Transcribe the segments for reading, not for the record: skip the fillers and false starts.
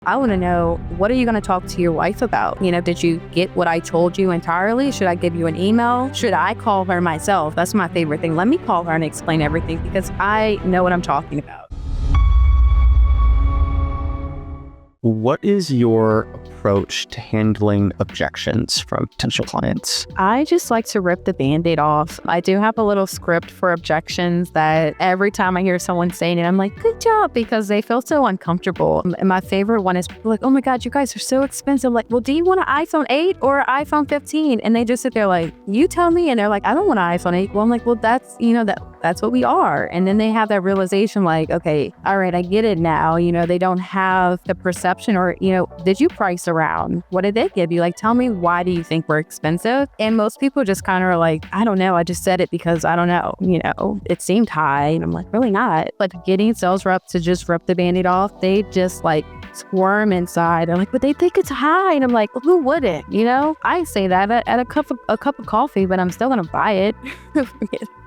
I want to know, what are you going to talk to your wife about? Did you get what I told you entirely? Should I give you an email? Should I call her myself? That's my favorite thing. Let me call her and explain everything because I know what I'm talking about. What is your approach to handling objections from potential clients? I just like to rip the Band-Aid off. I do have a little script for objections that every time I hear someone saying it, I'm like, good job, because they feel so uncomfortable. And my favorite one is people like, oh my God, you guys are so expensive. Like, well, do you want an iPhone 8 or an iPhone 15? And they just sit there like, you tell me. And they're like, I don't want an iPhone 8. Well, I'm like, well, that's what we are. And then they have that realization like, okay, all right, I get it now. They don't have the perception or, did you price around? What did they give you? Like, tell me, why do you think we're expensive? And most people just kind of are like, I don't know. I just said it because I don't know. It seemed high. And I'm like, really not. But getting sales reps to just rip the Band-Aid off, they just like squirm inside. They're like, but they think it's high. And I'm like, well, who wouldn't? I say that at a cup of coffee, but I'm still going to buy it.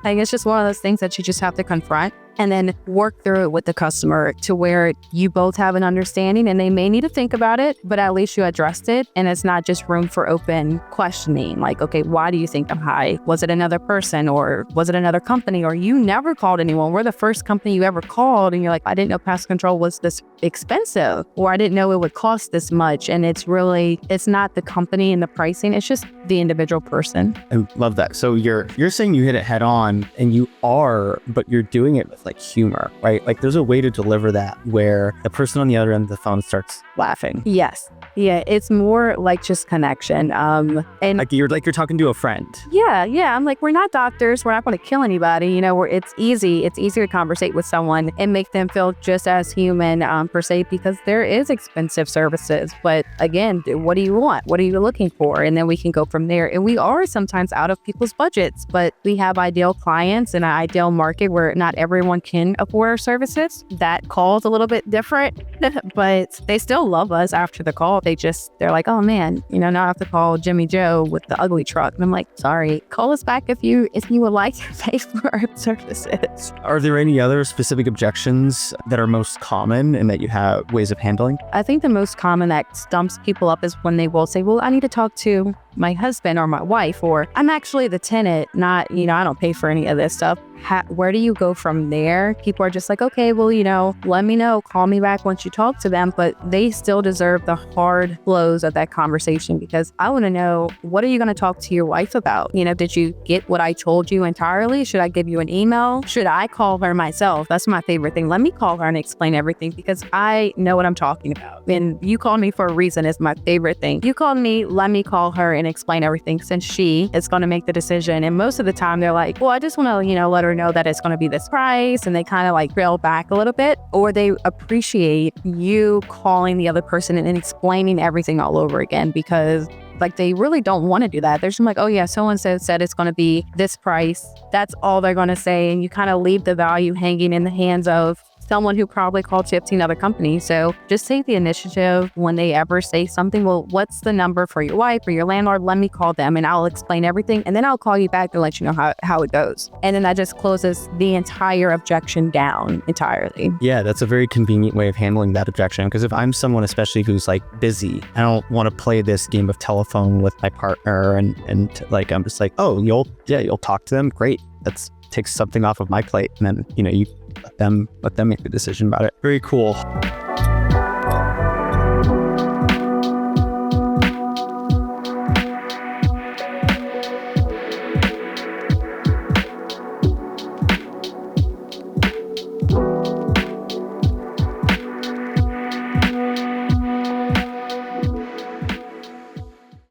Like, it's just one of those things that you just have to confront and then work through it with the customer to where you both have an understanding, and they may need to think about it, but at least you addressed it. And it's not just room for open questioning. Like, okay, why do you think I'm high? Was it another person, or was it another company, or you never called anyone? We're the first company you ever called. And you're like, I didn't know pest control was this expensive, or I didn't know it would cost this much. And it's not the company and the pricing. It's just the individual person. I love that. So you're saying you hit it head on, and you are, but you're doing it with like humor, right? Like, there's a way to deliver that where the person on the other end of the phone starts laughing. Yes. Yeah. It's more like just connection. And like you're talking to a friend. Yeah. I'm like, we're not doctors. We're not going to kill anybody. It's easy. It's easier to conversate with someone and make them feel just as human, per se, because there is expensive services. But again, what do you want? What are you looking for? And then we can go from there. And we are sometimes out of people's budgets, but we have ideal clients and an ideal market where not everyone can afford our services. That call's a little bit different, but they still love us after the call. They're like, oh man, now I have to call Jimmy Joe with the ugly truck. And I'm like, sorry, call us back if you would like to pay for our services. Are there any other specific objections that are most common and that you have ways of handling? I think the most common that stumps people up is when they will say, well, I need to talk to my husband or my wife, or I'm actually the tenant, not, I don't pay for any of this stuff. Where do you go from there? People are just like, okay, well, let me know, call me back once you talk to them, but they still deserve the hard blows of that conversation, because I want to know, what are you going to talk to your wife about? Did you get what I told you entirely? Should I give you an email? Should I call her myself? That's my favorite thing. Let me call her and explain everything because I know what I'm talking about. And you called me for a reason is my favorite thing. You called me, let me call her and explain everything, since she is going to make the decision. And most of the time they're like, well, I just want to, let her know that it's going to be this price. And they kind of like reel back a little bit, or they appreciate you calling the other person and explaining everything all over again, because like they really don't want to do that. They're just like, oh yeah, so-and-so said it's going to be this price. That's all they're going to say. And you kind of leave the value hanging in the hands of someone who probably called 15 other companies. So just take the initiative when they ever say something. Well, what's the number for your wife or your landlord? Let me call them and I'll explain everything. And then I'll call you back to let you know how it goes. And then that just closes the entire objection down entirely. Yeah, that's a very convenient way of handling that objection. Because if I'm someone, especially who's like busy, I don't want to play this game of telephone with my partner and like, I'm just like, oh, you'll talk to them. Great. That takes something off of my plate. And then, you let them make the decision about it. Very cool.